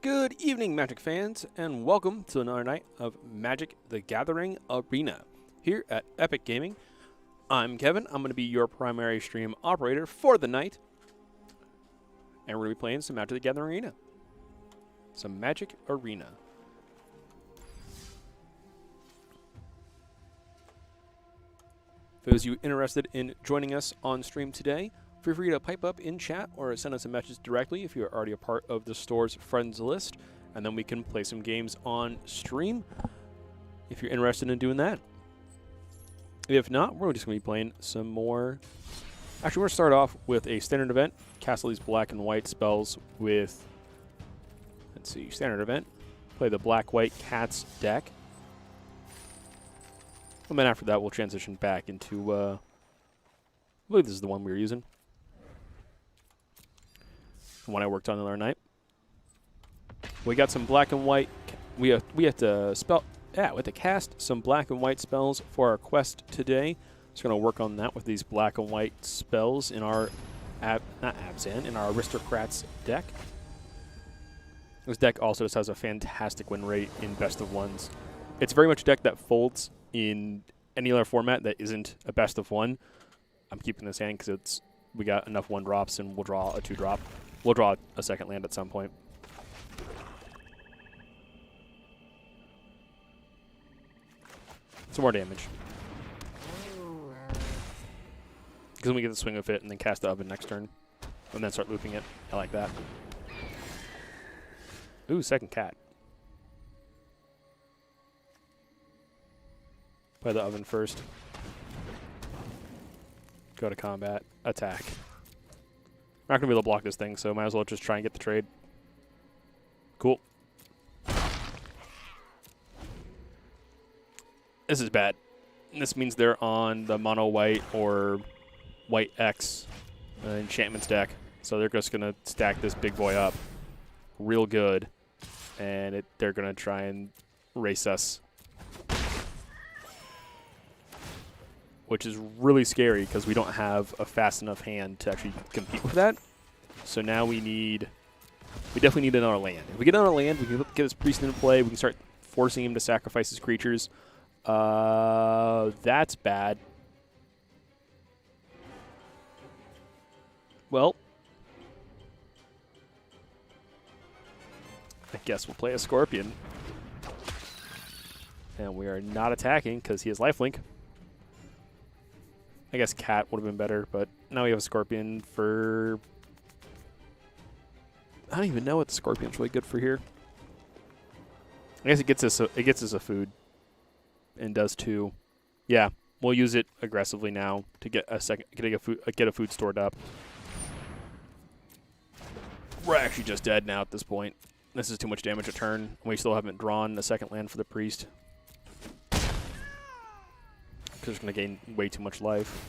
Good evening, Magic fans, and welcome to another night of Magic the Gathering Arena here at Epic Gaming. I'm Kevin. I'm going to be your primary stream operator for the night, and we're going to be playing some Magic the Gathering Arena. Some Magic Arena. For those of you interested in joining us on stream today, feel free to pipe up in chat or send us a message directly if you're already a part of the store's friends list, and then we can play some games on stream if you're interested in doing that. If not, we're just going to be playing some more. Actually, we're going to start off with a standard event, cast all these black and white spells with, let's see, standard event, play the black-white cats deck. And then after that, we'll transition back into, I believe this is the one we were using. The one I worked on the other night. We got some black and white. We have to we have to cast some black and white spells for our quest today. Just going to work on that with these black and white spells in our in our Aristocrats deck. This deck also just has a fantastic win rate in best of ones. It's very much a deck that folds in any other format that isn't a best of one. I'm keeping this hand because we got enough 1-drops and we'll draw a 2-drop. We'll draw a second land at some point. Some more damage. Because then we get the swing of it and then cast the oven next turn. And then start looping it. I like that. Ooh, second cat. Play the oven first. Go to combat. Attack. Not going to be able to block this thing, so might as well just try and get the trade. Cool. This is bad. This means they're on the mono white or white X enchantments deck. So they're just going to stack this big boy up real good. And they're going to try and race us. Which is really scary because we don't have a fast enough hand to actually compete with that. So now we definitely need another land. If we get another land, we can get this priest into play. We can start forcing him to sacrifice his creatures. That's bad. Well, I guess we'll play a Scorpion. And we are not attacking because he has lifelink. I guess Cat would have been better, but now we have a Scorpion for... I don't even know what the Scorpion's really good for here. I guess it gets us a food and does 2. Yeah, we'll use it aggressively now to get a food stored up. We're actually just dead now at this point. This is too much damage a turn, and we still haven't drawn a second land for the priest. Because it's going to gain way too much life.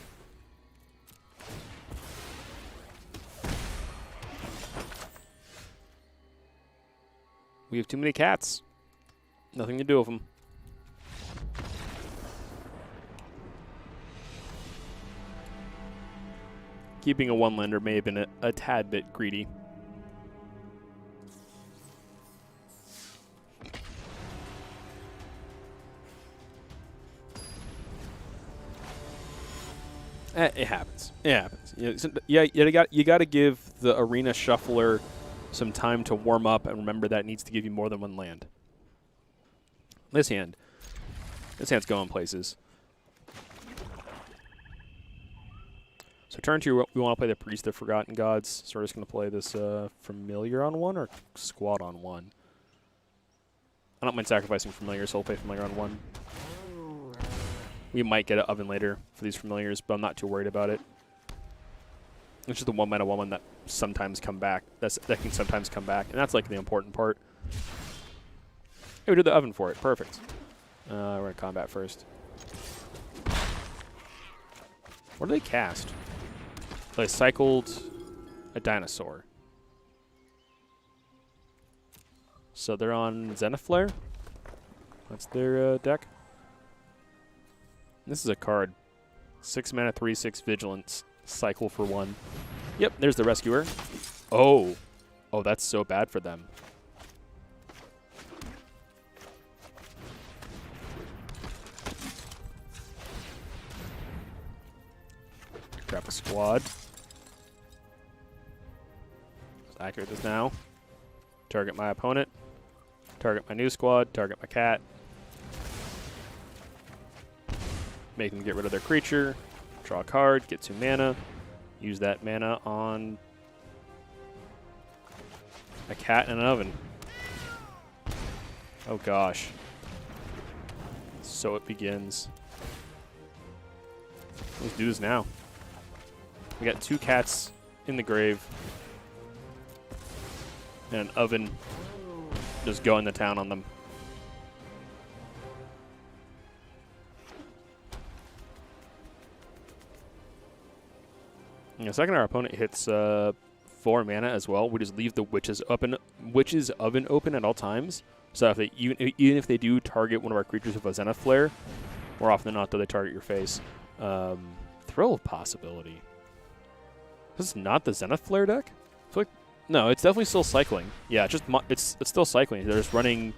We have too many cats. Nothing to do with them. Keeping a 1-lander may have been a tad bit greedy. It happens. It happens. You got to give the arena shuffler some time to warm up, and remember that needs to give you more than 1 land. This hand's going places. So turn 2, we want to play the Priest of Forgotten Gods. So we're just going to play this Familiar on 1 or Squad on 1. I don't mind sacrificing Familiar, so we'll play Familiar on 1. We might get an oven later for these Familiars, but I'm not too worried about it. It's just the 1-mana 1-1 that sometimes come back. That can sometimes come back, and that's like the important part. Hey, we did the oven for it. Perfect. We're going to combat first. What do they cast? They cycled a dinosaur. So they're on Zenith Flare. That's their deck. This is a card. 6 mana, 3/6 Vigilance. Cycle for 1. Yep, there's the Rescuer. Oh. Oh, that's so bad for them. Trap a squad. Let's activate this now. Target my opponent. Target my new squad. Target my cat. Make them get rid of their creature. Draw a card. Get 2 mana. Use that mana on a cat and an oven. Oh gosh. So it begins. Let's do this now. We got 2 cats in the grave. And an oven just going to town on them. In a second, our opponent hits 4 mana as well. We just leave the Witch's Oven open at all times. So if they even if they do target one of our creatures with a Zenith Flare, more often than not, do they target your face. Thrill of Possibility. This is not the Zenith Flare deck? I feel like, no, it's definitely still cycling. Yeah, it's still cycling. They're just running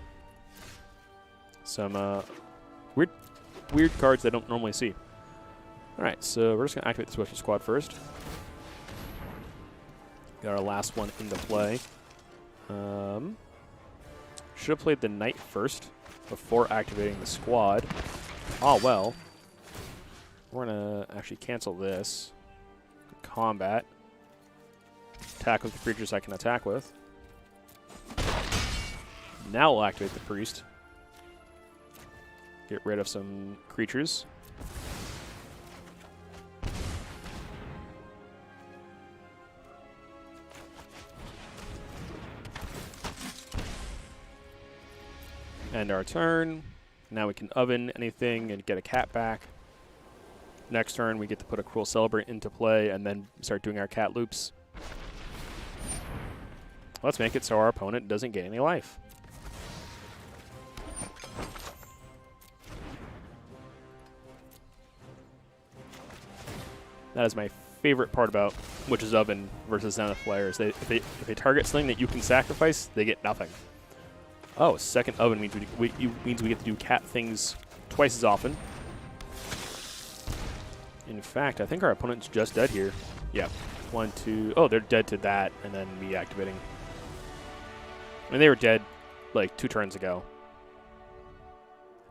some weird cards they don't normally see. All right, so we're just gonna activate the Swift Squad first. Got our last one into play. Should have played the Knight first before activating the squad. Oh well. We're gonna actually cancel this. Combat. Attack with the creatures I can attack with. Now we'll activate the Priest. Get rid of some creatures. End our turn. Now we can oven anything and get a cat back. Next turn, we get to put a Cruel Celebrant into play and then start doing our cat loops. Let's make it so our opponent doesn't get any life. That is my favorite part about Witch's Oven versus Zenith Flare is if they target something that you can sacrifice, they get nothing. Oh, second oven means we get to do cat things twice as often. In fact, I think our opponent's just dead here. Yeah. 1, 2. Oh, they're dead to that, and then me activating. I mean, they were dead like 2 turns ago.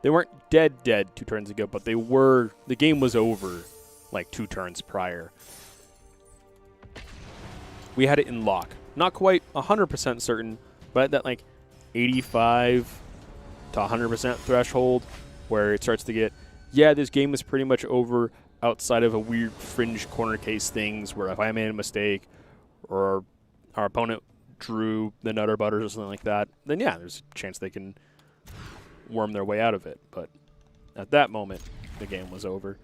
They weren't dead 2 turns ago, but they were. The game was over like 2 turns prior. We had it in lock. Not quite 100% certain, but that like 85 to 100% threshold where it starts to get, yeah, this game is pretty much over outside of a weird fringe corner case things where if I made a mistake or our opponent drew the Nutter Butters or something like that, then yeah, there's a chance they can worm their way out of it. But at that moment, the game was over.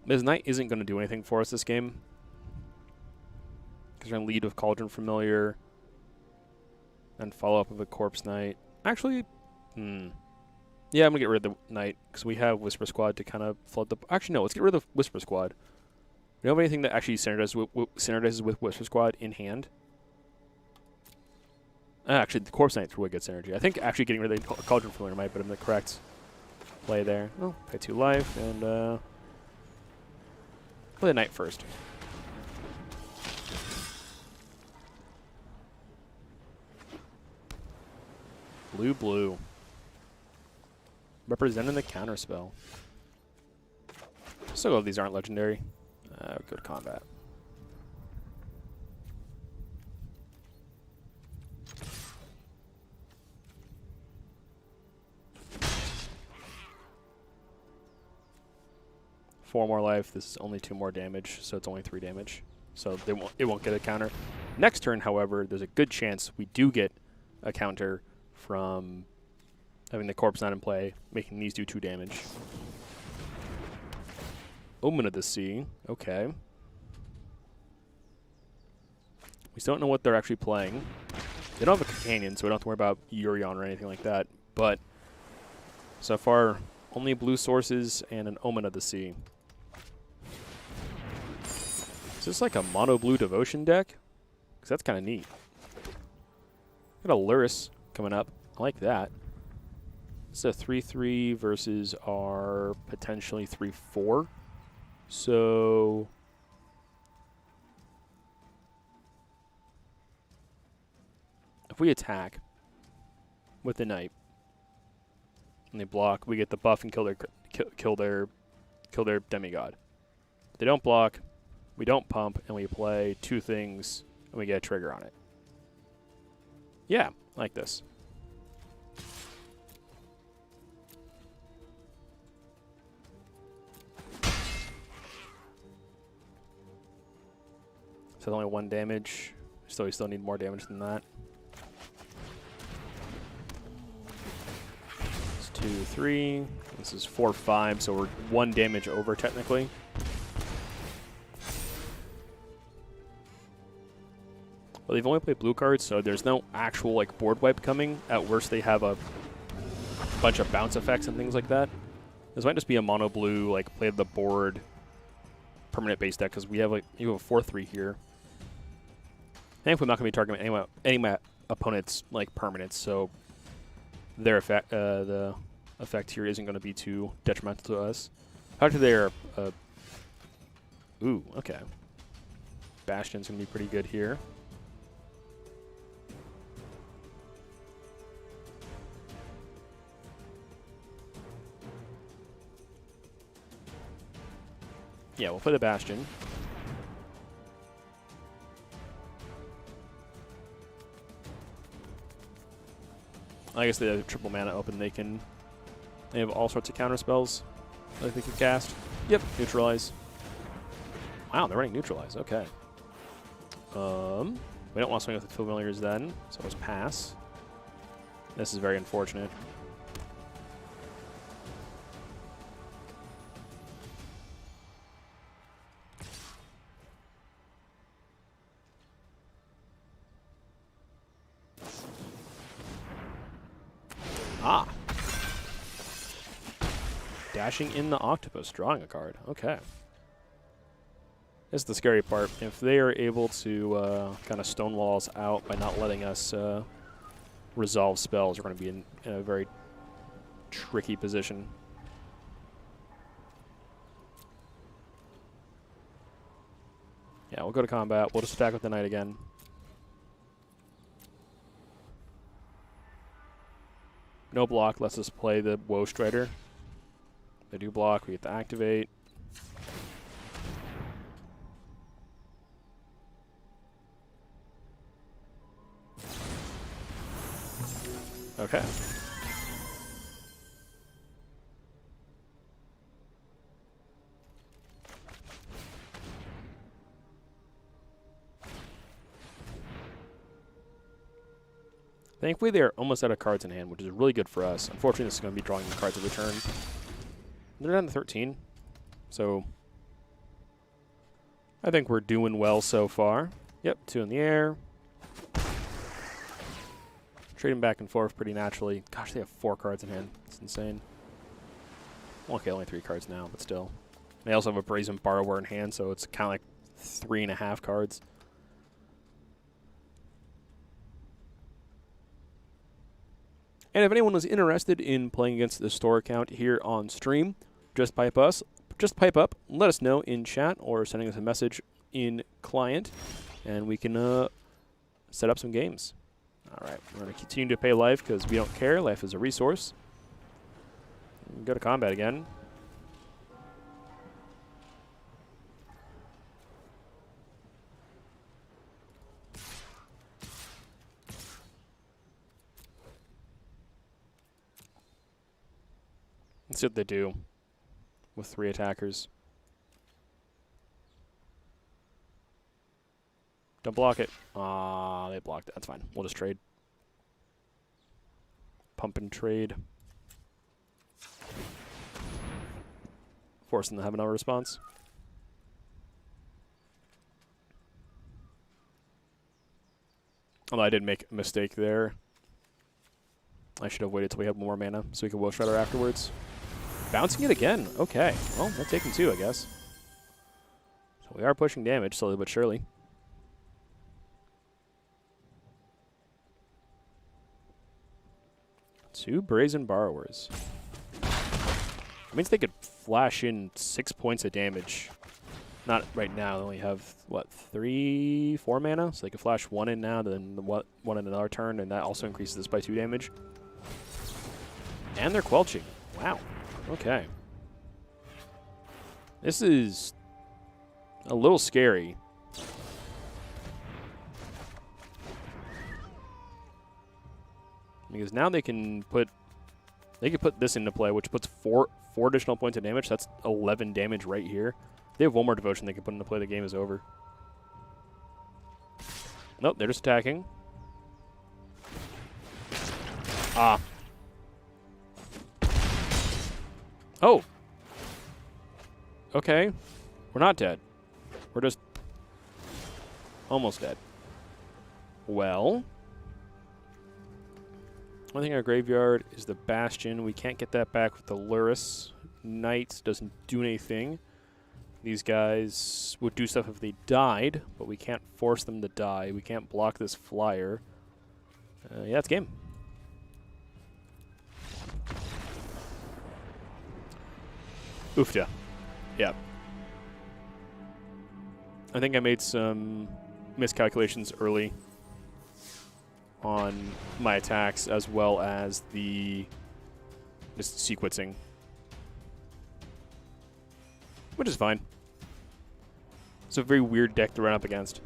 Ms. Knight isn't going to do anything for us this game because we're going to lead with Cauldron Familiar and follow up with a Corpse Knight. Actually, yeah, I'm going to get rid of the Knight because we have Whisper Squad to kind of flood the... Actually, no, let's get rid of the Whisper Squad. We don't have anything that actually synergizes with Whisper Squad in hand. Actually, the Corpse Knight's really good synergy. I think actually getting rid of the Cauldron Familiar might have been the correct play there. Oh, pay 2 life and play the Knight first. Blue. Representing the counterspell. So glad these aren't legendary. Go to combat. Four more life. This is only 2 more damage, so it's only 3 damage. So it won't get a counter. Next turn, however, there's a good chance we do get a counter from having the Corpse Knight in play, making these do 2 damage. Omen of the Sea. Okay. We still don't know what they're actually playing. They don't have a companion, so we don't have to worry about Yorion or anything like that. But so far, only blue sources and an Omen of the Sea. Is this like a mono-blue devotion deck? Because that's kind of neat. Got a Lurrus coming up. I like that. It's a 3-3 versus our potentially 3-4. So if we attack with the knight and they block, we get the buff and kill their demigod. If they don't block, we don't pump, and we play 2 things, and we get a trigger on it. Yeah, like this. So only 1 damage. So we still need more damage than that. It's 2, 3. This is 4, 5. So we're 1 damage over technically. Well, they've only played blue cards, so there's no actual like board wipe coming. At worst, they have a bunch of bounce effects and things like that. This might just be a mono blue like play the board permanent base deck because we have like you have a 4/3 here. Thankfully, I'm not going to be targeting any of my opponent's like permanents, so their effect, the effect here isn't going to be too detrimental to us. How to their, ooh, okay. Bastion's going to be pretty good here. Yeah, we'll play the Bastion. I guess they have triple mana open. They have all sorts of counter spells that they can cast. Yep, neutralize. Wow, they're running neutralize. Okay. We don't want to swing with the familiars then, so let's pass. This is very unfortunate. Ah. Dashing in the octopus, drawing a card. Okay. This is the scary part. If they are able to kind of stonewall us out by not letting us resolve spells, we're going to be in a very tricky position. Yeah, we'll go to combat. We'll just attack with the knight again. No block lets us play the Woe Strider. They do block. We get to activate. Okay. Thankfully, they're almost out of cards in hand, which is really good for us. Unfortunately, this is going to be drawing the cards every turn. They're down to 13, so I think we're doing well so far. Yep, 2 in the air. Trading back and forth pretty naturally. Gosh, they have 4 cards in hand. It's insane. Okay, only 3 cards now, but still. They also have a Brazen Borrower in hand, so it's kind of like 3.5 cards. And if anyone was interested in playing against the store account here on stream, just pipe up, let us know in chat or sending us a message in client, and we can set up some games. All right, we're going to continue to pay life because we don't care. Life is a resource. Go to combat again. Let's see what they do with 3 attackers. Don't block it. They blocked it. That's fine. We'll just trade. Pump and trade. Force them to have another response. Although I did make a mistake there. I should have waited till we had more mana so we could Will Shredder afterwards. Bouncing it again. Okay. Well, they're taking 2, I guess. So we are pushing damage slowly but surely. Two Brazen Borrowers. It means they could flash in 6 points of damage. Not right now. They only have, what, 3, 4 mana? So they could flash 1 in now, then one in another turn, and that also increases this by 2 damage. And they're quelching. Wow. Okay. This is a little scary. Because now they can put this into play, which puts four additional points of damage. That's 11 damage right here. They have one more devotion they can put into play. The game is over. Nope, they're just attacking. Ah. Oh. Okay. We're not dead. We're just almost dead. Well, one thing in our graveyard is the Bastion. We can't get that back with the Lurrus. Knight doesn't do anything. These guys would do stuff if they died, but we can't force them to die. We can't block this flyer. Yeah, it's game. Oofta. Yeah. I think I made some miscalculations early on my attacks, as well as the just sequencing, which is fine. It's a very weird deck to run up against.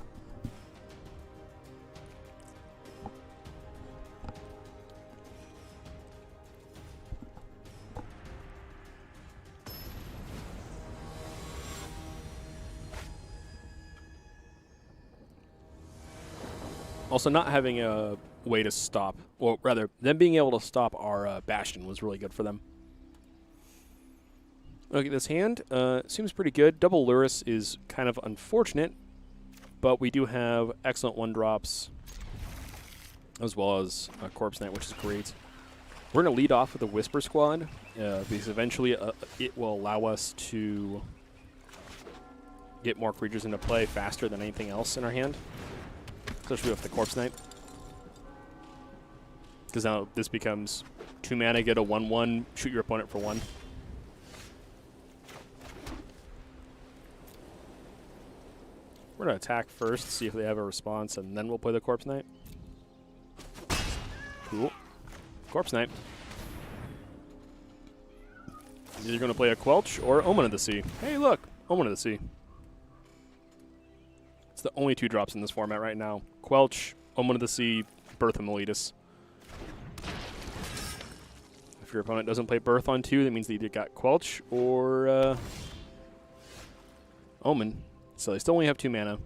Also, not having a way to stop, well, rather, them being able to stop our Bastion was really good for them. Okay, this hand seems pretty good. Double Lurrus is kind of unfortunate, but we do have excellent 1-drops, as well as Corpse Knight, which is great. We're going to lead off with a Whisper Squad, because eventually it will allow us to get more creatures into play faster than anything else in our hand. Especially with the Corpse Knight. Because now this becomes 2 mana, get a 1/1, shoot your opponent for 1. We're going to attack first, see if they have a response, and then we'll play the Corpse Knight. Cool. Corpse Knight. Either going to play a Quelch or Omen of the Sea. Hey, look! Omen of the Sea. It's the only 2 drops in this format right now. Quelch, Omen of the Sea, Birth of Meletis. If your opponent doesn't play Birth on 2, that means they either got Quelch or Omen. So they still only have 2 mana.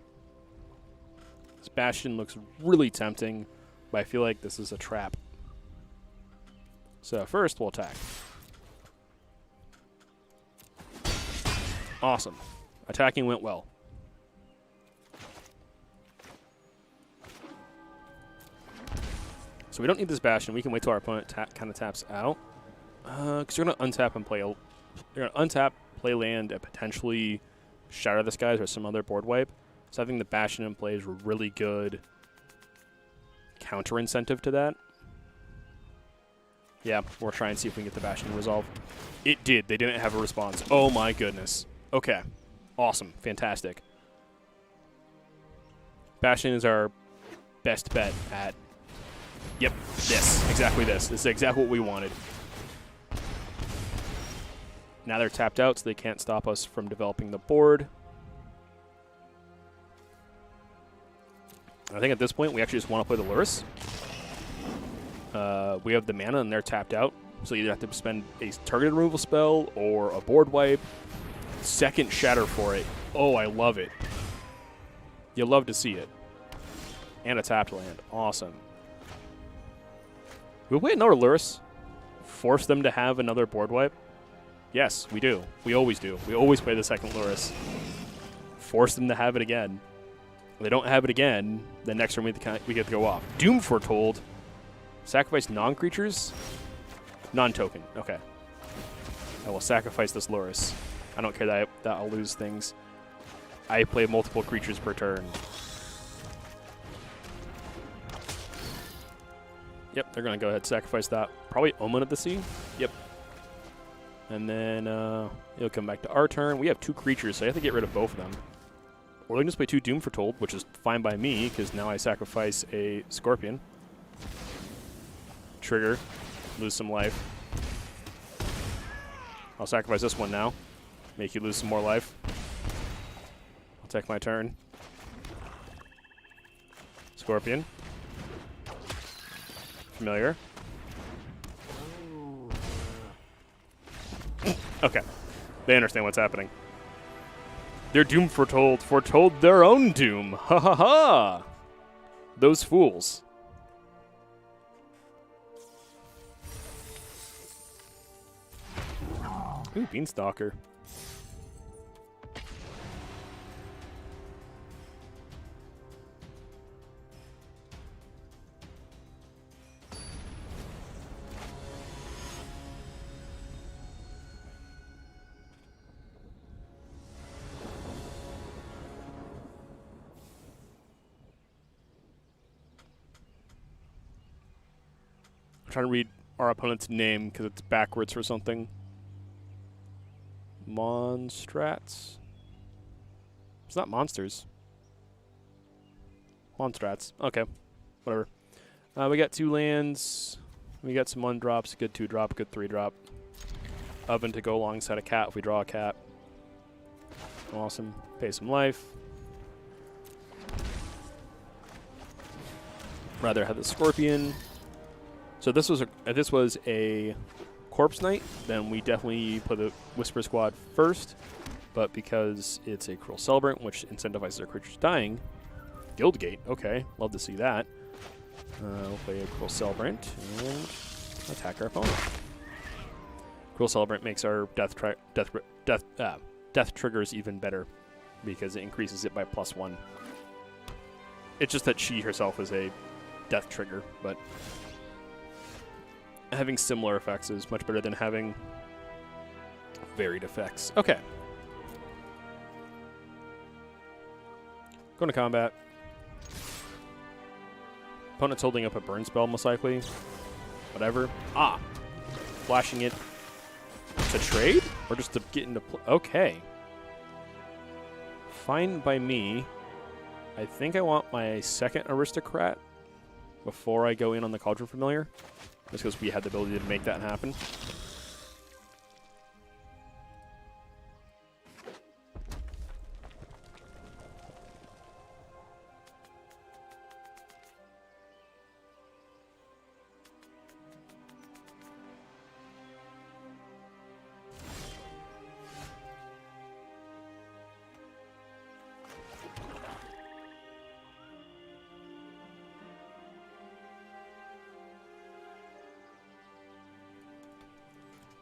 This Bastion looks really tempting, but I feel like this is a trap. So first, we'll attack. Awesome. Attacking went well. So we don't need this Bastion. We can wait till our opponent kind of taps out. Because you're going to untap and play. You're going to untap, play land, and potentially shatter this guys or some other board wipe. So having the Bastion in play is a really good counter incentive to that. Yeah, we'll try and see if we can get the Bastion to resolve. It did. They didn't have a response. Oh my goodness. Okay. Awesome. Fantastic. Bastion is our best bet at... Yep, this. Exactly this. This is exactly what we wanted. Now they're tapped out, so they can't stop us from developing the board. I think at this point, we actually just want to play the Lurrus. We have the mana, and they're tapped out. So you either have to spend a targeted removal spell or a board wipe. Second Shatter for it. Oh, I love it. You love to see it. And a tapped land. Awesome. Will we play another Lurrus? Force them to have another board wipe? Yes, we do. We always do. We always play the second Lurrus. Force them to have it again. If they don't have it again, then next turn we get to go off. Doom Foretold. Sacrifice non-creatures? Non-token. Okay. I will sacrifice this Lurrus. I don't care that I'll lose things. I play multiple creatures per turn. Yep, they're going to go ahead and sacrifice that. Probably Omen of the Sea. Yep. And then it'll come back to our turn. We have 2 creatures, so I have to get rid of both of them. Or we can just play 2 Doom Foretold, which is fine by me, because now I sacrifice a Scorpion. Trigger. Lose some life. I'll sacrifice this one now. Make you lose some more life. I'll take my turn. Scorpion. Familiar. Okay. They understand what's happening. Their doom foretold their own doom. Ha ha ha! Those fools. Ooh, Beanstalker. I'm trying to read our opponent's name because it's backwards or something. Monstrats? It's not monsters. Monstrats. Okay. Whatever. We got 2 lands. We got some 1-drops. Good 2-drop. Good 3-drop. Oven to go alongside a cat if we draw a cat. Awesome. Pay some life. Rather have the Scorpion. So this was a Corpse Knight, then we definitely put the Whisper Squad first. But because it's a Cruel Celebrant, which incentivizes our creatures dying, Guildgate, okay, love to see that. We'll play a Cruel Celebrant and attack our opponent. Cruel Celebrant makes our death triggers even better because it increases it by +1. It's just that she herself is a death trigger, but having similar effects is much better than having varied effects. Okay. Going to combat. Opponent's holding up a burn spell, most likely. Whatever. Ah! Flashing it to trade? Or just to get into play? Okay. Fine by me. I think I want my second Aristocrat before I go in on the Cauldron Familiar. Just because we had the ability to make that happen.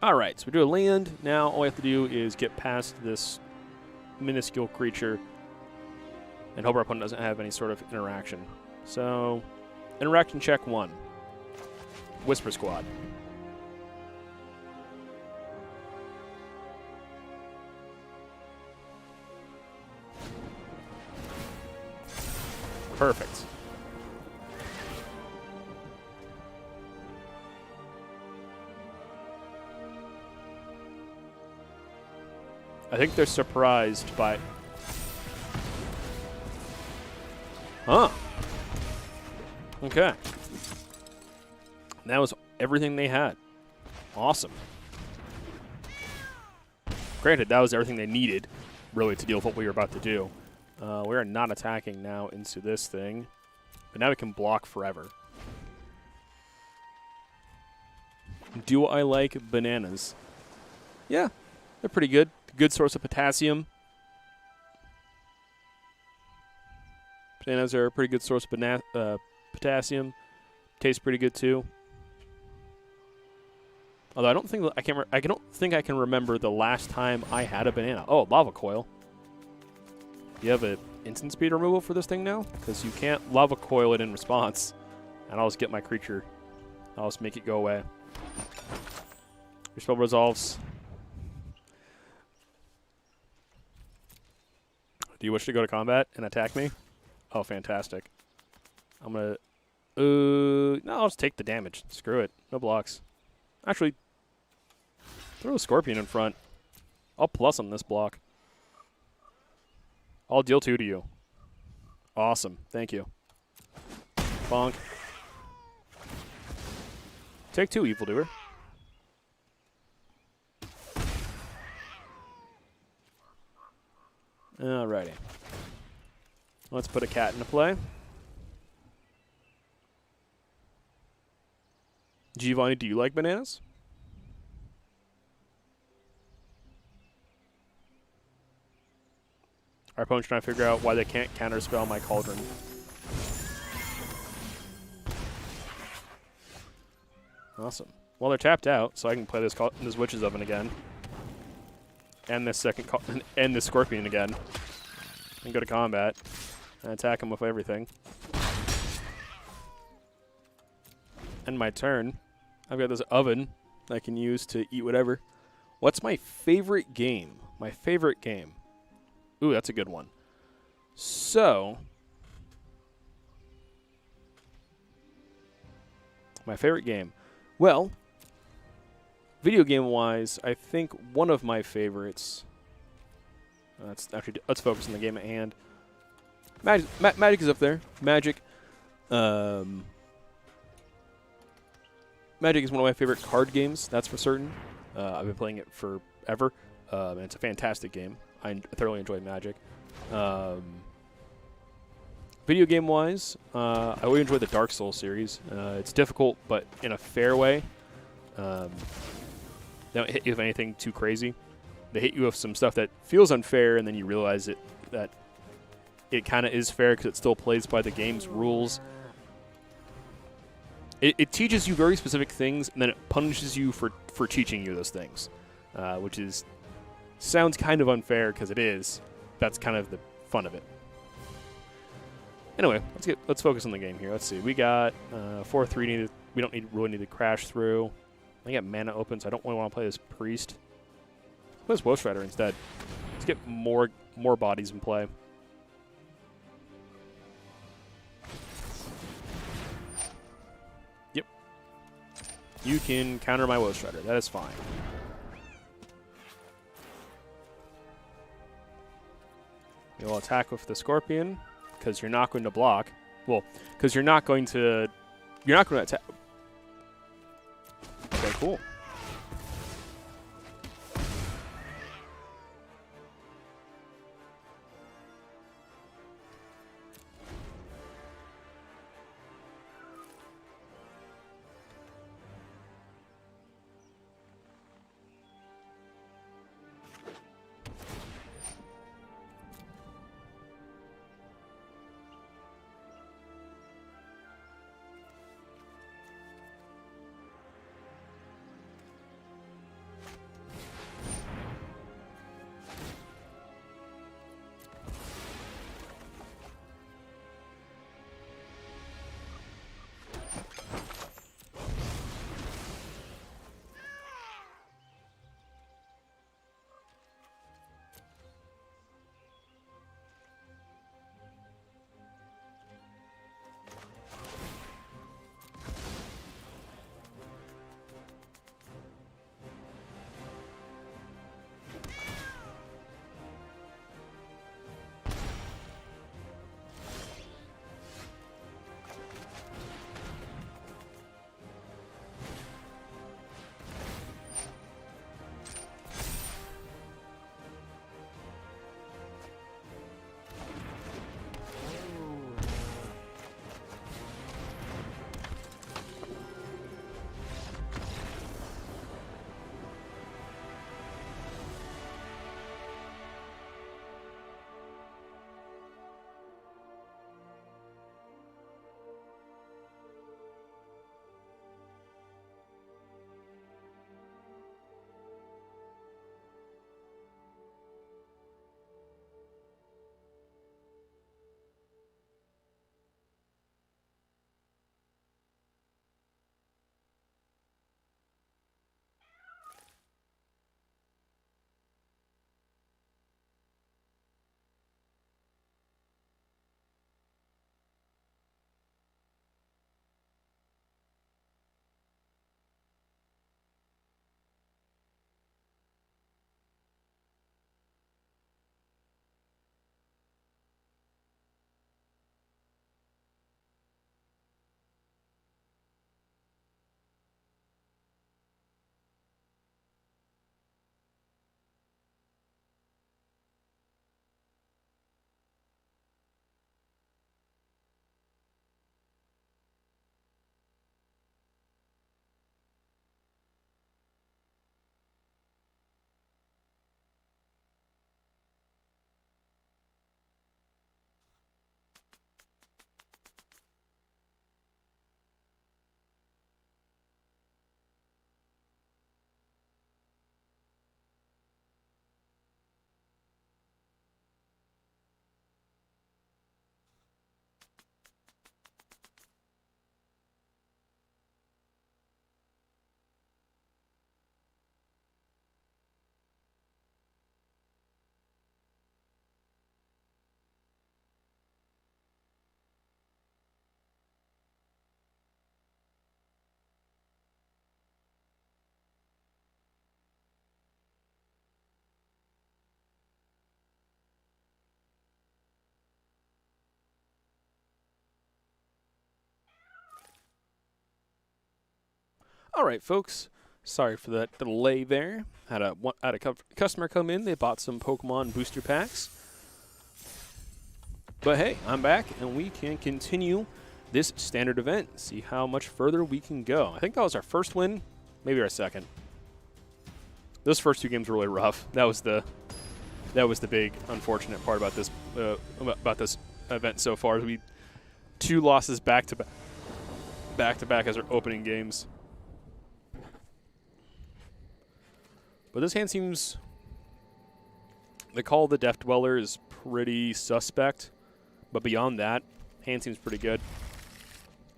Alright, so we do a land. Now all we have to do is get past this minuscule creature and hope our opponent doesn't have any sort of interaction. So, interaction check 1. Whisper Squad. Perfect. I think they're surprised by... Huh. Okay. That was everything they had. Awesome. Granted, that was everything they needed, really, to deal with what we were about to do. We are not attacking now into this thing, but now we can block forever. Do I like bananas? Yeah, they're pretty good. Good source of potassium. Bananas are a pretty good source of potassium. Tastes pretty good too. Although I don't think I can remember the last time I had a banana. Oh, Lava Coil. You have an instant speed removal for this thing now? Because you can't Lava Coil it in response. And I'll just get my creature. I'll just make it go away. Your spell resolves. Do you wish to go to combat and attack me? Oh, fantastic. I'm going to... no, I'll just take the damage. Screw it. No blocks. Actually, Throw a Scorpion in front. I'll plus on this block. I'll deal 2 to you. Awesome. Thank you. Bonk. Take 2, Evildoer. Alrighty. Let's put a cat into play. Giovanni, do you like bananas? Our opponent's trying to figure out why they can't counterspell my Cauldron. Awesome. Well, they're tapped out, so I can play this Witch's Oven again. And this and this Scorpion again. And go to combat. And attack him with everything. End my turn. I've got this oven I can use to eat whatever. What's my favorite game? My favorite game. Ooh, that's a good one. So, my favorite game. Well, video game-wise, I think one of my favorites. Let's focus on the game at hand. Magic is up there. Magic. Magic is one of my favorite card games. That's for certain. I've been playing it forever, and it's a fantastic game. I thoroughly enjoy Magic. Video game-wise, I really enjoy the Dark Souls series. It's difficult, but in a fair way. They don't hit you with anything too crazy. They hit you with some stuff that feels unfair, and then you realize that it kind of is fair because it still plays by the game's rules. It teaches you very specific things, and then it punishes you for teaching you those things, which sounds kind of unfair because it is. That's kind of the fun of it. Anyway, let's focus on the game here. Let's see. We got 4-3. We don't really need to crash through. I got mana open, so I don't really want to play this Priest. Let's play this Wolf Rider instead. Let's get more bodies in play. Yep. You can counter my Wolf Rider. That is fine. You'll attack with the Scorpion because you're not going to block. Well, because you're not going to attack. Okay, cool. All right, folks. Sorry for that delay there. Had a customer come in. They bought some Pokemon booster packs. But hey, I'm back, and we can continue this standard event. See how much further we can go. I think that was our first win, maybe our second. Those first 2 games were really rough. That was the big unfortunate part about this event so far. We 2 losses back to back as our opening games. But this hand seems, the Call of the Death Dweller is pretty suspect. But beyond that, hand seems pretty good.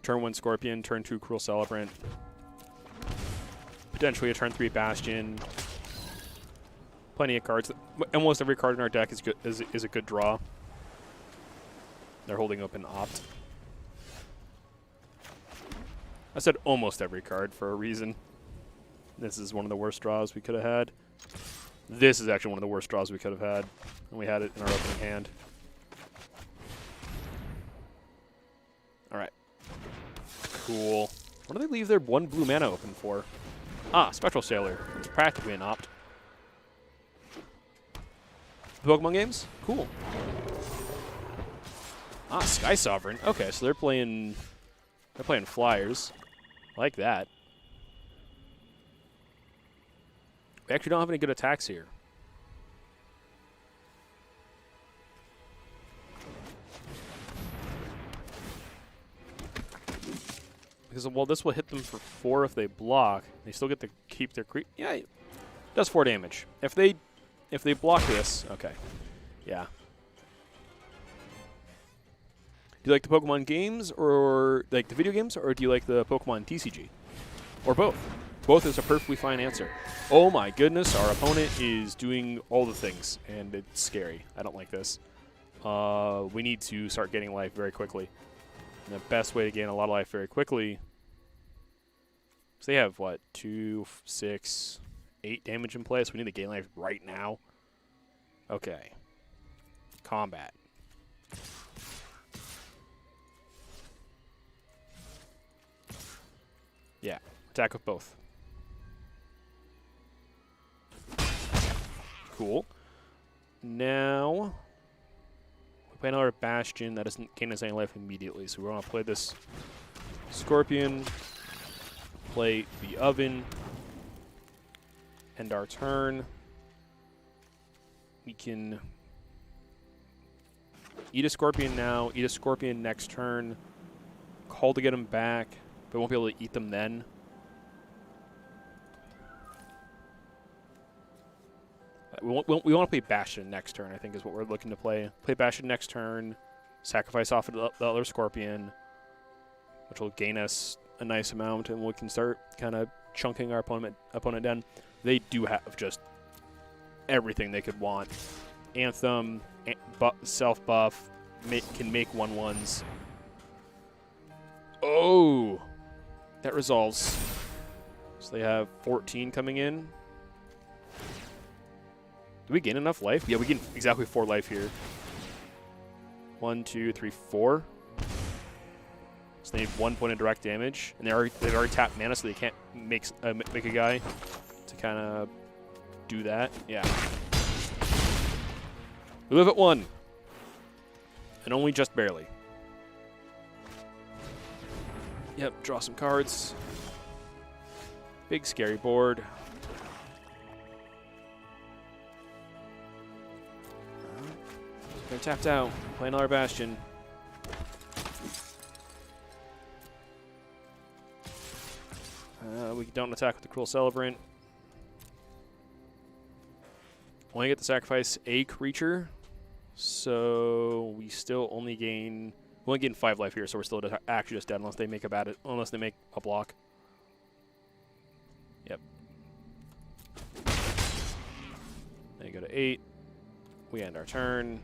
Turn 1 Scorpion, turn 2 Cruel Celebrant. Potentially a turn 3 Bastion. Plenty of cards. Almost every card in our deck is a good draw. They're holding open Opt. I said almost every card for a reason. This is one of the worst draws we could have had. This is actually one of the worst draws we could have had. And we had it in our opening hand. Alright. Cool. What do they leave their 1 blue mana open for? Ah, Spectral Sailor. It's practically an Opt. Pokemon games? Cool. Ah, Sky Sovereign. Okay, so they're playing Flyers. I like that. We actually don't have any good attacks here. Because, well, this will hit them for 4 if they block. They still get to keep their creep. Yeah, it does 4 damage. If they block this, okay. Yeah. Do you like the Pokemon games or like the video games, or do you like the Pokemon TCG? Or both? Both is a perfectly fine answer. Oh my goodness, our opponent is doing all the things, and it's scary. I don't like this. We need to start getting life very quickly. And the best way to gain a lot of life very quickly, so they have, what, 2, 6, 8 damage in play, so we need to gain life right now. Okay. Combat. Yeah, attack with both. Cool. Now, we play another Bastion. That doesn't gain us any life immediately, so we're going to play this Scorpion, play the Oven, end our turn. We can eat a Scorpion now, eat a Scorpion next turn, call to get them back, but won't be able to eat them then. We want to play Bastion next turn, I think, is what we're looking to play. Play Bastion next turn, sacrifice off of the other Scorpion, which will gain us a nice amount, and we can start kind of chunking our opponent down. They do have just everything they could want. Anthem, self-buff, can make 1/1s. Oh! That resolves. So they have 14 coming in. Do we gain enough life? Yeah, we gain exactly 4 life here. 1, 2, 3, 4. So they need 1 point of direct damage, and they've already tapped mana, so they can't make a guy to kind of do that. Yeah. We live at 1, and only just barely. Yep, draw some cards. Big scary board. They're tapped out. Play another Bastion. We don't attack with the Cruel Celebrant. Only get to sacrifice a creature, so we still only gain 5 life here. So we're still actually just dead unless they make a block. Yep. They go to 8. We end our turn.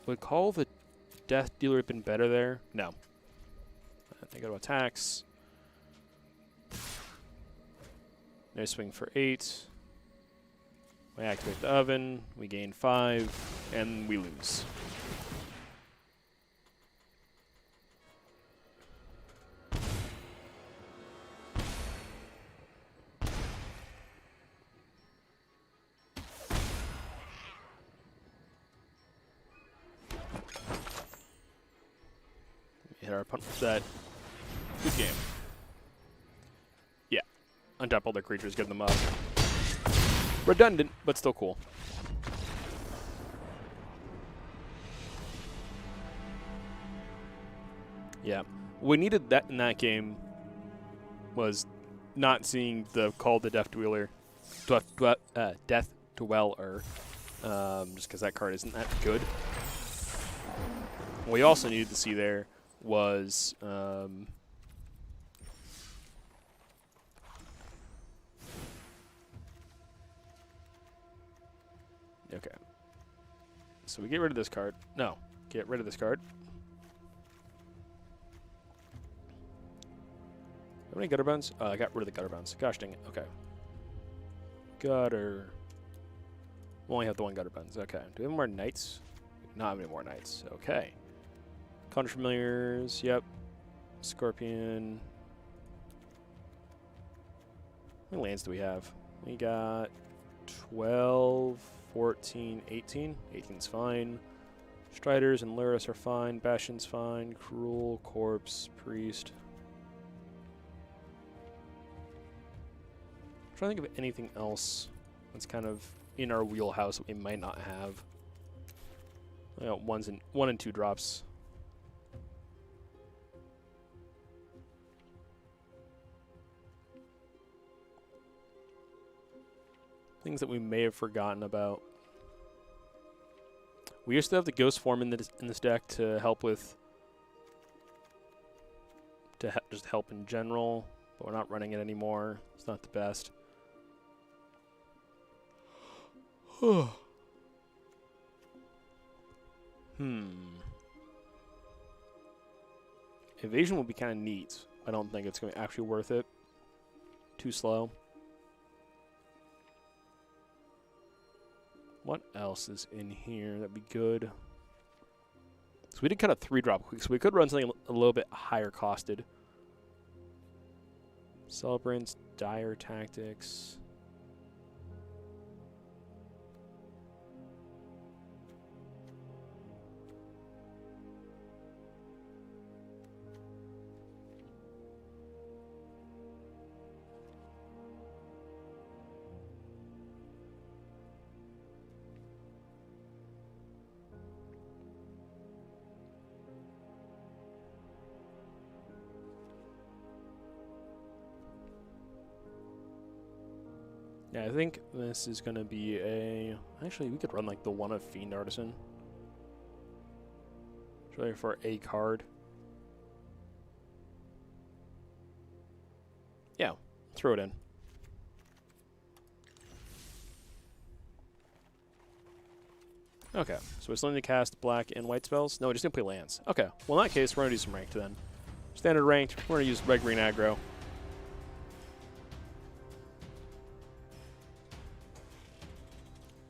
Would Call the Death Dealer have been better there? No. They go to attacks. They swing for 8. We activate the Oven. We gain 5, and we lose. hit our opponent. That good game. Yeah, untap all their creatures, get them up. Redundant, but still cool. Yeah, we needed that in that game. Was not seeing the Call the Death Dweller, Death Dweller, just because that card isn't that good. What we also needed to see there was okay. So we get rid of this card. No, get rid of this card. How many gutter bones? Oh, I got rid of the gutter bones. Gosh dang it. Okay. Gutter. We only have the one gutter bones. Okay. Do we have more knights? Not have any more knights. Okay. Conjure Familiars. Yep. Scorpion. How many lands do we have? We got 12, 14, 18. 18's fine. Striders and Lurrus are fine. Bastion's fine. Cruel, Corpse, Priest. I'm trying to think of anything else that's kind of in our wheelhouse that we might not have. I got 1 and 2 drops. Things that we may have forgotten about. We used to have the Ghost form in this deck to help with just help in general, but we're not running it anymore. It's not the best. Evasion will be kind of neat. I don't think it's going to be actually worth it. Too slow. What else is in here that'd be good? So we did kind of 3-drop quick, so we could run something a little bit higher costed. Celebrants, Dire Tactics. Yeah, I think this is going to be a... Actually, we could run like the one of Fiend Artisan. Really for a card. Yeah, throw it in. Okay, so we're still going to cast black and white spells? No, we're just going to play lands. Okay, well in that case, we're going to do some ranked then. Standard ranked, we're going to use red green aggro.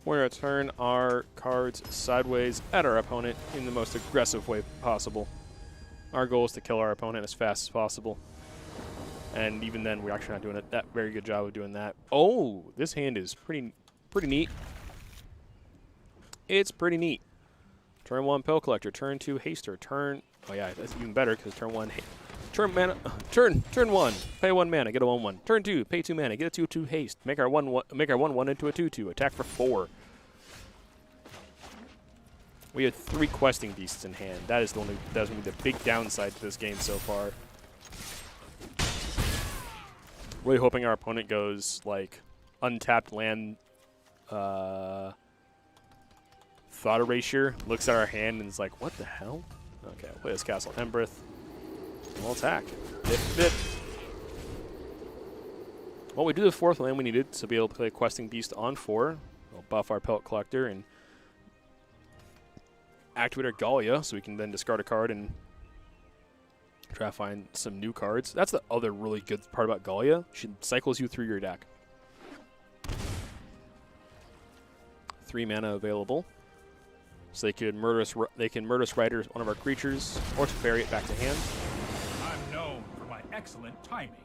We're going to turn our cards sideways at our opponent in the most aggressive way possible. Our goal is to kill our opponent as fast as possible. And even then, we're actually not doing that very good job of doing that. Oh, this hand is pretty neat. It's pretty neat. Turn 1, Pill Collector. Turn 2, Haster. Turn... Oh yeah, that's even better because turn 1... Turn 1, pay 1 mana, get a 1/1. Turn 2, pay 2 mana, get a 2/2 haste. Make our 1/1 into a 2/2. Attack for 4. We have 3 questing beasts in hand. That is gonna be the big downside to this game so far. Really hoping our opponent goes like untapped land, Thought Erasure, looks at our hand and is like, what the hell? Okay, play this Castle Embereth. We'll attack. Bit. Well, we do the 4th land we needed to be able to play Questing Beast on 4. We'll buff our Pellet Collector and activate our Gallia so we can then discard a card and try to find some new cards. That's the other really good part about Gallia. She cycles you through your deck. 3 mana available. So they can Murderous Rider one of our creatures or Teferi it back to hand. Known for my excellent timing.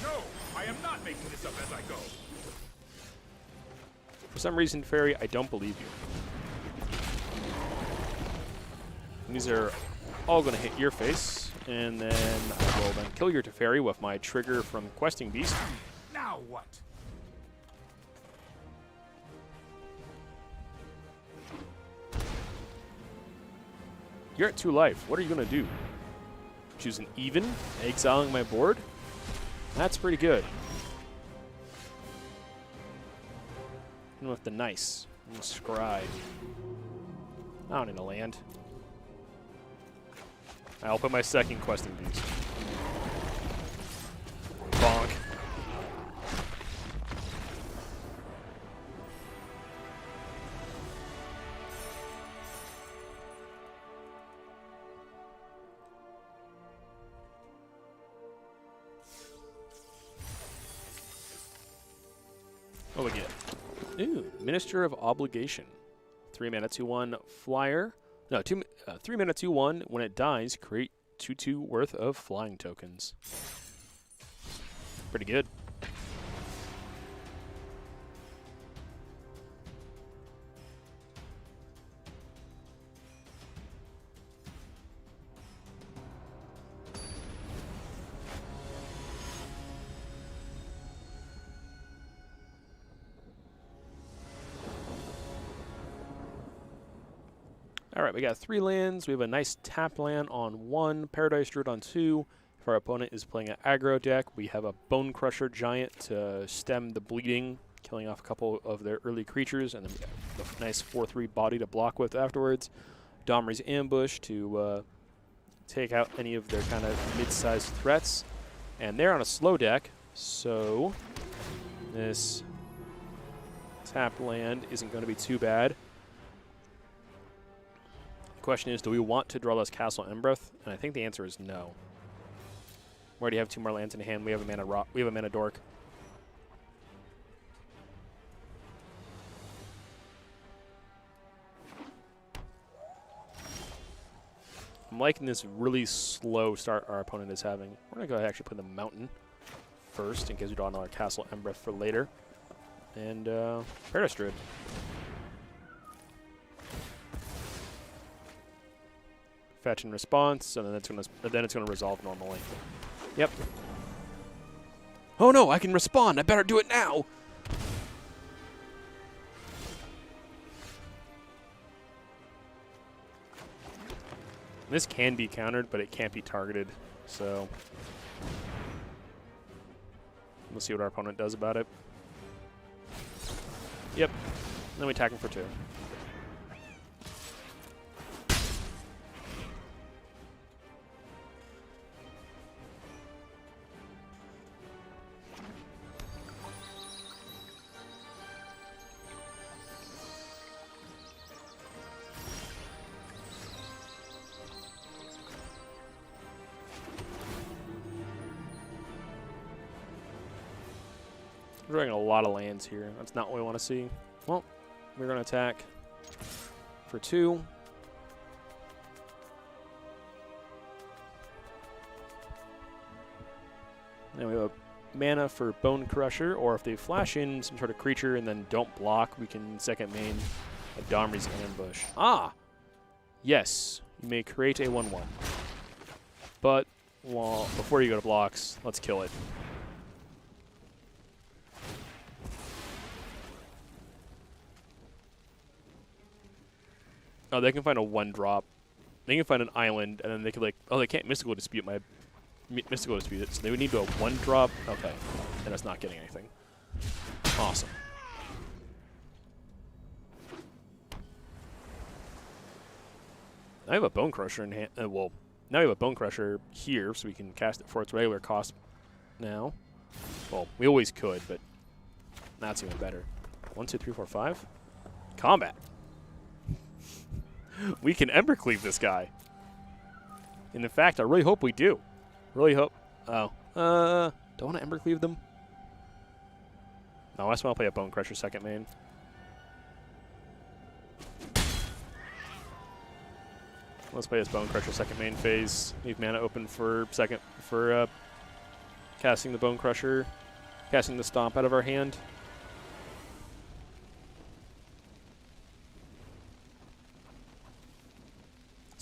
No, I am not making this up as I go. For some reason, Fairy, I don't believe you. These are all going to hit your face, and then I will then kill your Teferi with my trigger from Questing Beast. Now what? You're at 2 life. What are you going to do? Choose an even, exiling my board? That's pretty good. And with the nice, and Scry. I don't need to land. I'll put my second Questing Beast. Bonk. What do we get? Ooh, Minister of Obligation. 3 mana, 2/1 flyer. No, 3 mana, 2/1. When it dies, create 2/2 worth of flying tokens. Pretty good. All right, we got 3 lands. We have a nice tap land on 1, Paradise Druid on 2. If our opponent is playing an aggro deck, we have a Bone Crusher Giant to stem the bleeding, killing off a couple of their early creatures, and then we have a nice 4/3 body to block with afterwards. Domri's Ambush to take out any of their kind of mid-sized threats. And they're on a slow deck, so this tap land isn't going to be too bad. Question is, do we want to draw this Castle Embereth? And I think the answer is no. We already have 2 more lands in hand. We have a mana rock. We have a mana dork. I'm liking this really slow start our opponent is having. We're gonna go ahead and actually put the mountain first in case we draw another Castle Embereth for later. And Paradise Druid. Fetch and response, and then it's gonna resolve normally. Yep. Oh no, I can respond. I better do it now. This can be countered, but it can't be targeted. So we'll see what our opponent does about it. Yep. Then we attack him for 2. We're drawing a lot of lands here. That's not what we want to see. Well, we're going to attack for 2. And we have a mana for Bone Crusher, or if they flash in some sort of creature and then don't block, we can second main a Domri's Ambush. Ah! Yes, you may create a 1/1. But, well, before you go to blocks, let's kill it. Oh, they can find a 1-drop. They can find an island, and then they could they can't Mystical Dispute it, so they would need to a 1-drop. Okay, and it's not getting anything. Awesome. Now we have a Bone Crusher in hand. Well, now we have a Bone Crusher here, so we can cast it for its regular cost now. Well, we always could, but that's even better. 1, 2, 3, 4, 5. Combat. We can Embercleave this guy. And in fact, I really hope we do. Really hope. Oh. Don't want to Embercleave them? No, I just want to play a Bone Crusher second main. Let's play this Bone Crusher second main phase. Leave mana open for casting the Bone Crusher, casting the Stomp out of our hand.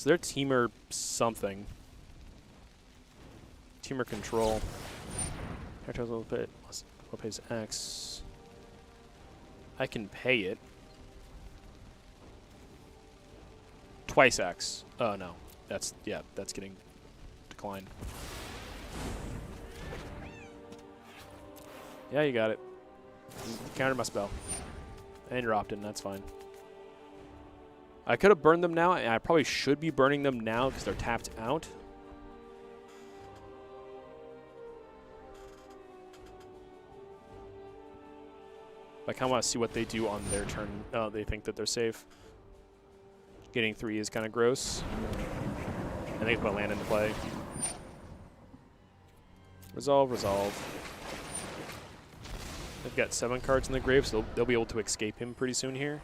So they're Teamer something. Teamer control. Character will pays X. I can pay it. Twice X. Oh no. That's getting declined. Yeah, you got it. Countered my spell. And you're opted, that's fine. I could have burned them now, and I probably should be burning them now because they're tapped out. I kind of want to see what they do on their turn. Oh, they think that they're safe. Getting 3 is kind of gross. And they put land into play. Resolve, resolve. They've got 7 cards in the grave, so they'll be able to escape him pretty soon here.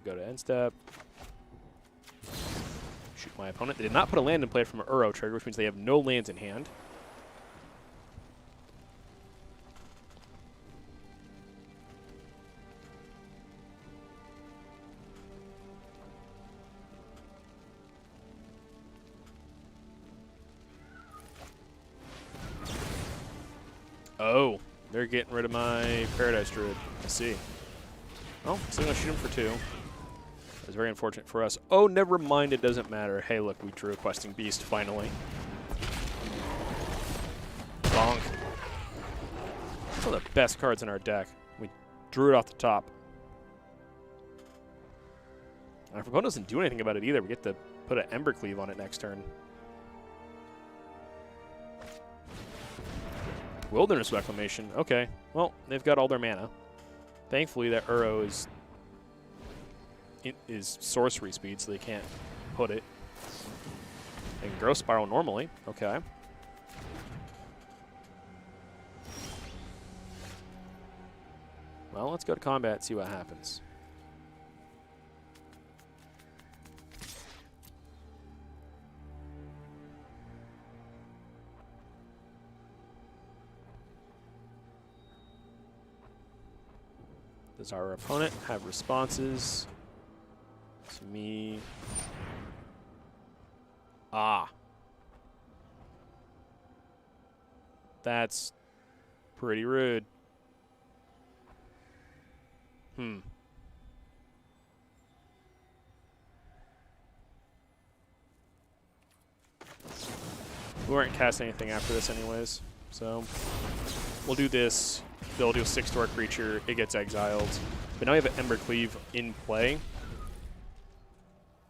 Go to end step. Shoot my opponent. They did not put a land in play from an Uro trigger, which means they have no lands in hand. Oh, they're getting rid of my Paradise Druid. I see. Oh, still going to shoot him for 2. That's very unfortunate for us. Oh, never mind. It doesn't matter. Hey, look, we drew a Questing Beast finally. Bonk. One of the best cards in our deck. We drew it off the top. Our opponent doesn't do anything about it either. We get to put an Embercleave on it next turn. Wilderness Reclamation. Okay. Well, they've got all their mana. Thankfully, that Uro is sorcery speed, so they can't put it. They can Growth Spiral normally. Okay. Well, let's go to combat, see what happens. Does our opponent have responses to me? Ah. That's pretty rude. We weren't casting anything after this anyways, so we'll do this. They'll do a 6 to our creature. It gets exiled. But now we have an Embercleave in play.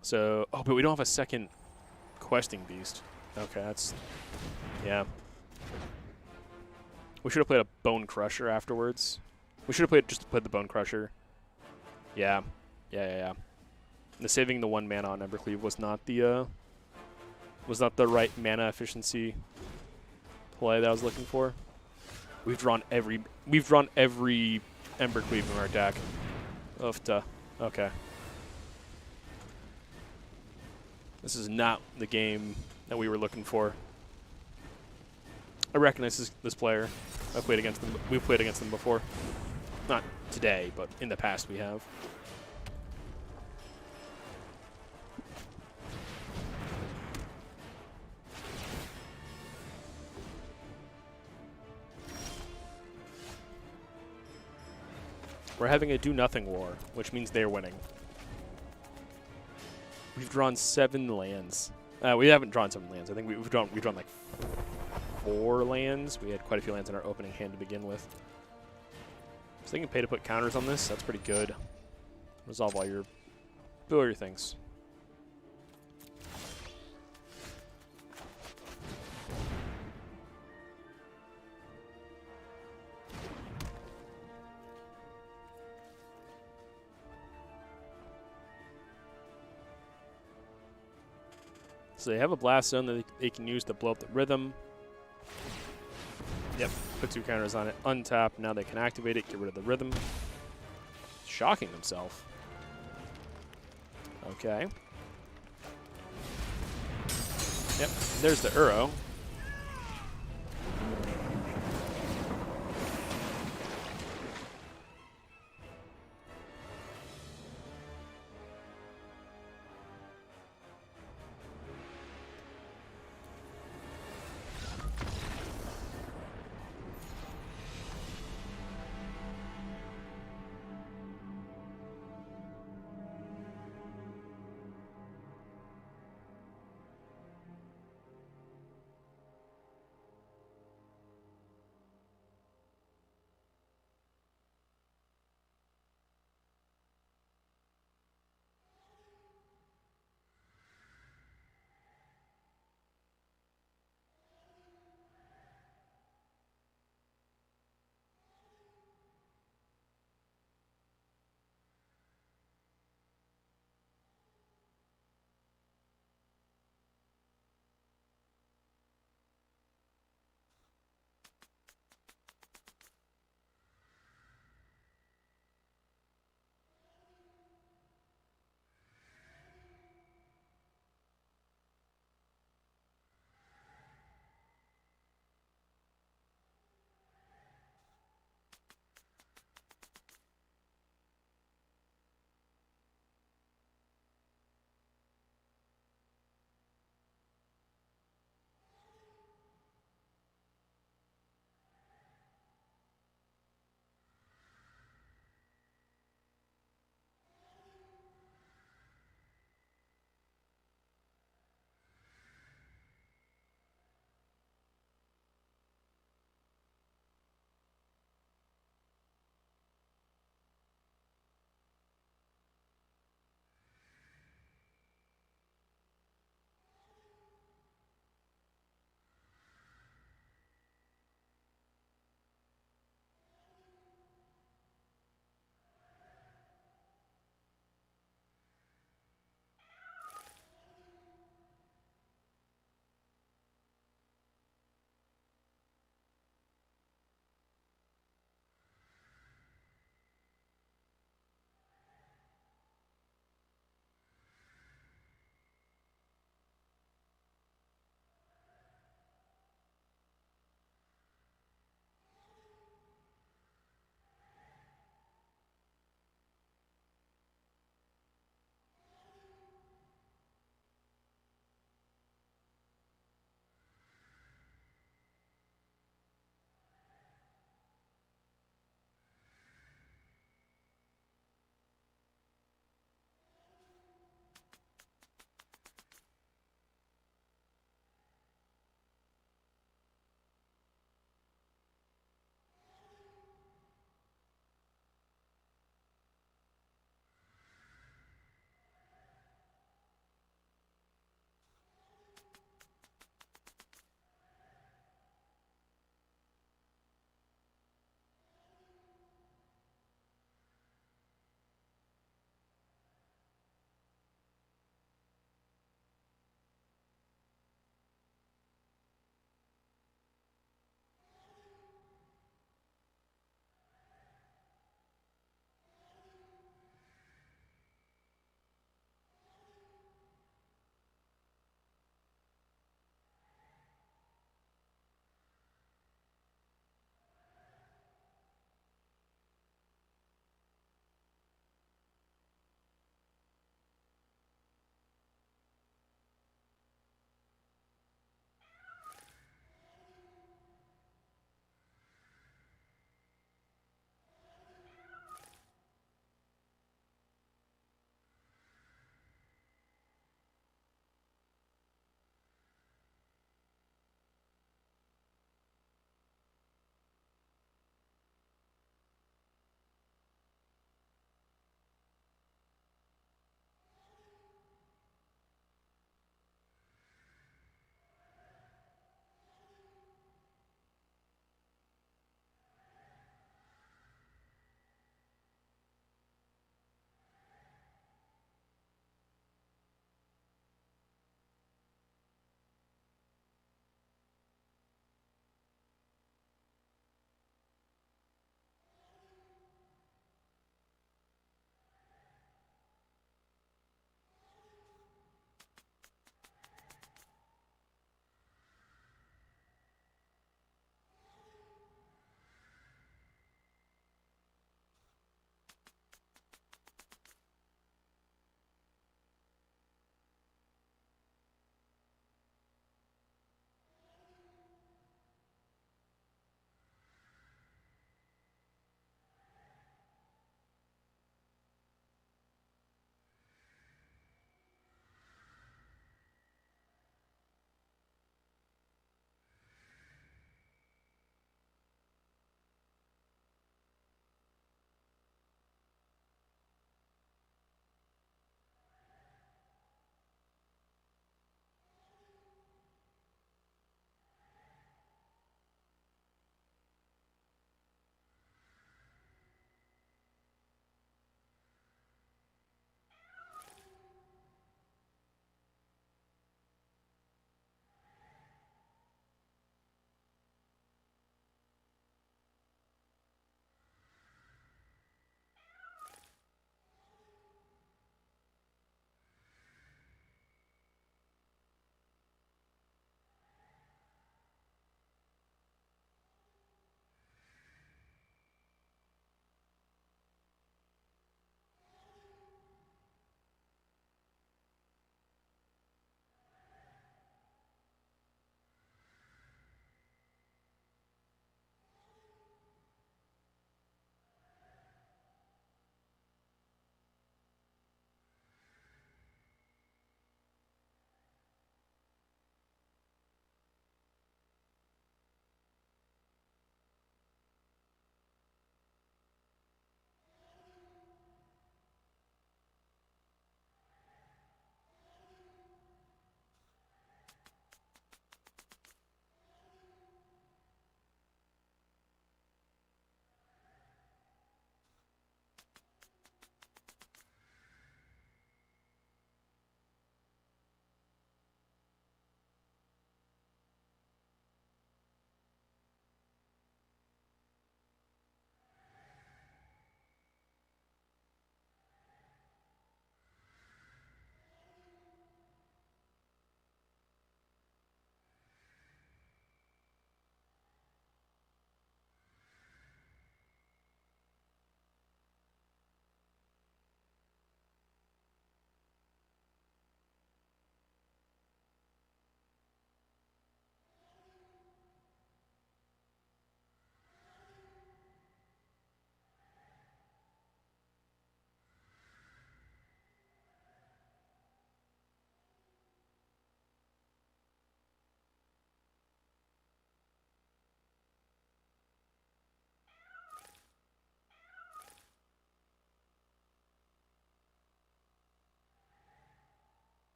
So, oh, but we don't have a second Questing Beast. Okay, that's, yeah. We should have played a Bone Crusher afterwards. We should have just played the Bone Crusher. Yeah. The saving the 1 mana on Embercleave was not the right mana efficiency play that I was looking for. We've drawn every Embercleave in our deck. Oofta. Okay. This is not the game that we were looking for. I recognize this player. I played against them. We've played against them before. Not today, but in the past we have. We're having a do-nothing war, which means they're winning. We've drawn 7 lands. We haven't drawn 7 lands. I think we've drawn like 4 lands. We had quite a few lands in our opening hand to begin with. So they can pay to put counters on this. That's pretty good. Resolve all your, do all your things. So they have a Blast Zone that they can use to blow up the Rhythm. Yep, put 2 counters on it. Untap, now they can activate it, get rid of the Rhythm. Shocking himself. Okay. Yep, there's the Uro.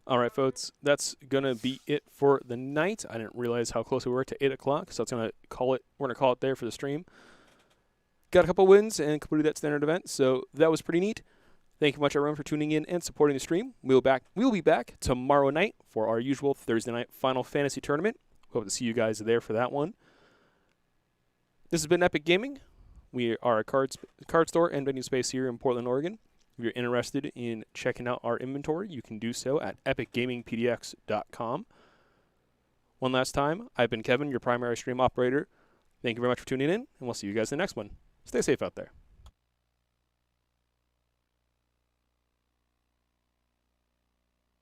All right, folks, that's going to be it for the night. I didn't realize how close we were to 8 o'clock, so that's going to call it. We're going to call it there for the stream. Got a couple wins and completed that standard event, so that was pretty neat. Thank you much, everyone, for tuning in and supporting the stream. We will be back tomorrow night for our usual Thursday night Final Fantasy tournament. Hope to see you guys there for that one. This has been Epic Gaming. We are a card store and vending space here in Portland, Oregon. If you're interested in checking out our inventory, you can do so at epicgamingpdx.com. One last time, I've been Kevin, your primary stream operator. Thank you very much for tuning in, and we'll see you guys in the next one. Stay safe out there.